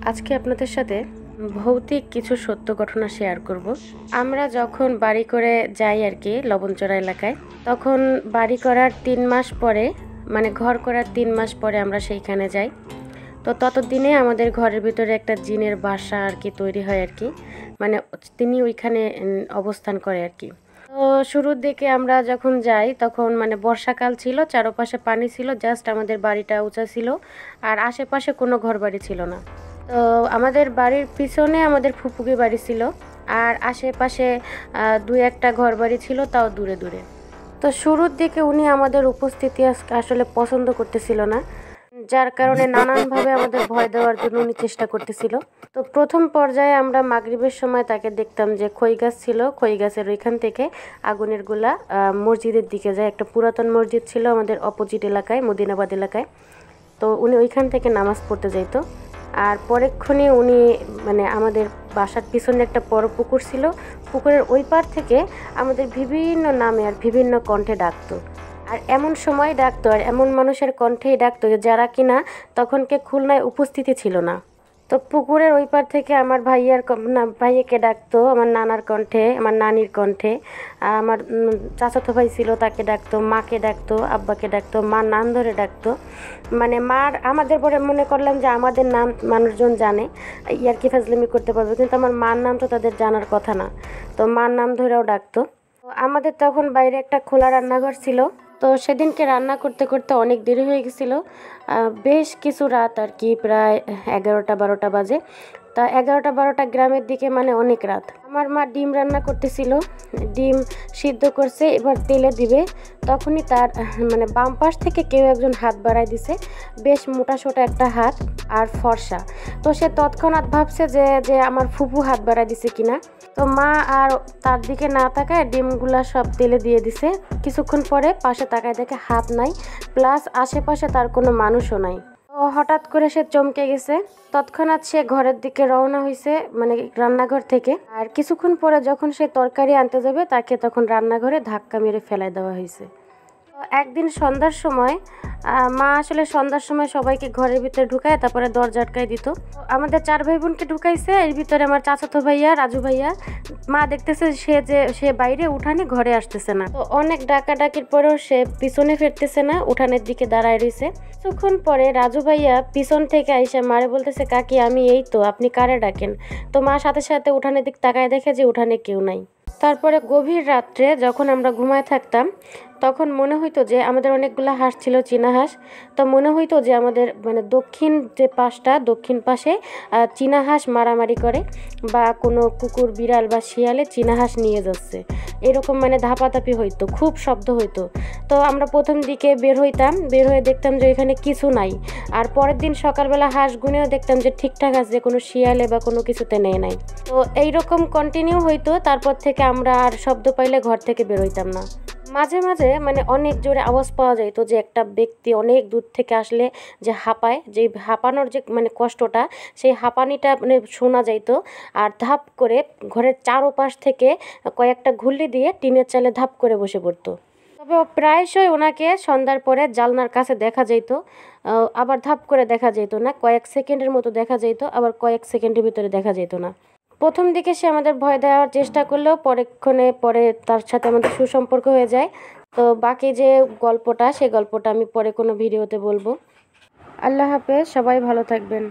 আজকে আপনাদের সাথে ভৌতিক কিছু সত্য ঘটনা শেয়ার করব। আমরা যখন বাড়ি করে যাই আর কি লবণচড়া এলাকায়, তখন বাড়ি করার 3 মাস পরে, মানে ঘর করার 3 মাস পরে আমরা সেইখানে যাই। তো ততদিনে আমাদের ঘরের ভিতরে একটা জিনের বাসা আর কি তৈরি হয় আর কি, মানে তিনি ওইখানে অবস্থান করে আর কি। তো শুরুর দিকে আমরা যখন যাই তখন মানে বর্ষাকাল ছিল, চারপাশে পানি ছিল, জাস্ট আমাদের বাড়িটা উঁচা ছিল আর আশেপাশে কোনো ঘর বাড়ি ছিল না। তো আমাদের বাড়ির পিছনে আমাদের ফুপুকি বাড়ি ছিল আর আশেপাশে দুই একটা ঘর বাড়ি ছিল, তাও দূরে দূরে। তো শুরুর দিকে উনি আমাদের উপস্থিতি আসলে পছন্দ করতেছিল না, যার কারণে নানানভাবে আমাদের ভয় দেওয়ার জন্য উনি চেষ্টা করতেছিল। তো প্রথম পর্যায়ে আমরা মাগরিবের সময় তাকে দেখতাম যে খই গাছ ছিল, খই গাছের ওইখান থেকে আগুনের গোলা মসজিদের দিকে যায়। একটা পুরাতন মসজিদ ছিল আমাদের অপোজিট এলাকায়, মদিনাবাদ এলাকায়। তো উনি ওইখান থেকে নামাজ পড়তে যাইতো। আর পরেক্ষণে উনি মানে আমাদের বাসার পিছনে একটা বড় পুকুর ছিল, পুকুরের ওই পার থেকে আমাদের বিভিন্ন নামে আর বিভিন্ন কণ্ঠে ডাকতো। আর এমন সময় ডাকতো আর এমন মানুষের কণ্ঠেই ডাকতো যারা কিনা তখনকে খুলনায় উপস্থিতি ছিল না। তো পুকুরের ওই পার থেকে আমার ভাইয়াকে ডাকতো আমার নানার কণ্ঠে, আমার নানির কণ্ঠে। আমার চাচাতো ভাই ছিল, তাকে ডাকতো, মাকে ডাকতো, আব্বাকে ডাকতো, মার নাম ধরে ডাকতো। মানে মার আমাদের পরে মনে করলাম যে আমাদের নাম মানুষজন জানে, ইয়ার্কি ফাজলামি করতে পারবে, কিন্তু আমার মার নাম তো তাদের জানার কথা না। তো মার নাম ধরেও ডাকতো। তো আমাদের তখন বাইরে একটা খোলা রান্নাঘর ছিল। তো সেদিনকে রান্না করতে করতে অনেক দেরি হয়ে গেছিলো, বেশ কিছু রাত আর কি, প্রায় 11টা-12টা বাজে। তা 11টা-12টা গ্রামের দিকে মানে অনেক রাত। আমার মা ডিম রান্না করতেছিল, ডিম সিদ্ধ করছে, এবার তেলে দিবে। তখনই তার মানে বাম পাশ থেকে কেউ একজন হাত বাড়ায় দিছে, বেশ মোটা সোটা একটা হাত আর ফর্সা। তো সে তৎক্ষণাৎ ভাবছে যে যে আমার ফুপু হাত বাড়ায় দিছে কিনা। তো মা আর তার দিকে না তাকায় ডিমগুলা সব তেলে দিয়ে দিছে। কিছুক্ষণ পরে পাশে তাকায় দেখে হাত নাই, প্লাস আশেপাশে তার কোনো মানুষও নাই। তো হঠাৎ করে সে চমকে গেছে, তৎক্ষণাৎ সে ঘরের দিকে রওনা হয়েছে, মানে রান্নাঘর থেকে। আর কিছুক্ষণ পরে যখন সে তরকারি আনতে যাবে, তাকে তখন রান্নাঘরে ধাক্কা মেরে ফেলাই দেওয়া হয়েছে। তো একদিন সন্ধ্যার সময় মা আসলে সন্ধ্যার সময় সবাইকে ঘরের ভিতরে ঢুকায়, তারপরে দরজা আটকায় দিত। আমাদের 4 ভাই বোনকে ঢুকাইছে, এর ভিতরে আমার চাচাতো ভাইয়া, রাজু ভাইয়া। মা দেখতেছে সে বাইরে, উঠানে ঘরে আসতেছে না। তো অনেক ডাকাডাকির পরেও সে পিছনে ফিরতেছে না, উঠানের দিকে দাঁড়ায় রয়েছে। কিছুক্ষণ পরে রাজু ভাইয়া পিছন থেকে আইসা মারে বলতেছে, কাকি আমি এই তো, আপনি কারে ডাকেন? তো মা সাথে সাথে উঠানের দিক তাকায় দেখে যে উঠানে কেউ নাই। তারপরে গভীর রাত্রে যখন আমরা ঘুমায় থাকতাম, তখন মনে হইতো যে আমাদের অনেকগুলো হাঁস ছিল, চীনা হাঁস। তো মনে হইতো যে আমাদের মানে দক্ষিণ পাশে চীনা হাঁস মারামারি করে, বা কোনো কুকুর বিড়াল বা শিয়ালে চীনা হাঁস নিয়ে যাচ্ছে, এরকম মানে ধাপাধাপি হইতো, খুব শব্দ হইতো। তো আমরা প্রথম দিকে বের হয়ে দেখতাম যে এখানে কিছু নাই। আর পরের দিন সকালবেলা হাঁস গুনেও দেখতাম যে ঠিকঠাক আছে, কোনো শিয়ালে বা কোনো কিছুতে নেয় নাই। তো এইরকম কন্টিনিউ হইতো। তারপর থেকে আমরা আর শব্দ পাইলে ঘর থেকে বের হইতাম না। মাঝে মাঝে মানে অনেক জোরে আওয়াজ পাওয়া যাইতো, যে একটা ব্যক্তি অনেক দূর থেকে আসলে যে হাঁপায়, যে হাঁপানোর যে মানে কষ্টটা, সেই হাঁপানিটা মানে শোনা যাইতো। আর ধাপ করে ঘরের চারোপাশ থেকে কয়েকটা ঘুল্লি দিয়ে টিনের চালে ধাপ করে বসে পড়তো। তবে প্রায়শই ওনাকে সন্ধ্যার পরে জানলার কাছে দেখা যেত, আবার ধাপ করে দেখা যেত না, কয়েক সেকেন্ডের মতো দেখা যেত, আবার কয়েক সেকেন্ডের ভিতরে দেখা যেত না। প্রথম দিকে সে আমাদের ভয় দেওয়ার চেষ্টা করলেও পরক্ষণে পরে তার সাথে আমাদের সুসম্পর্ক হয়ে যায়। তো বাকি যে গল্পটা, সেই গল্পটা আমি পরে কোনো ভিডিওতে বলবো। আল্লাহ হাফেজ, সবাই ভালো থাকবেন।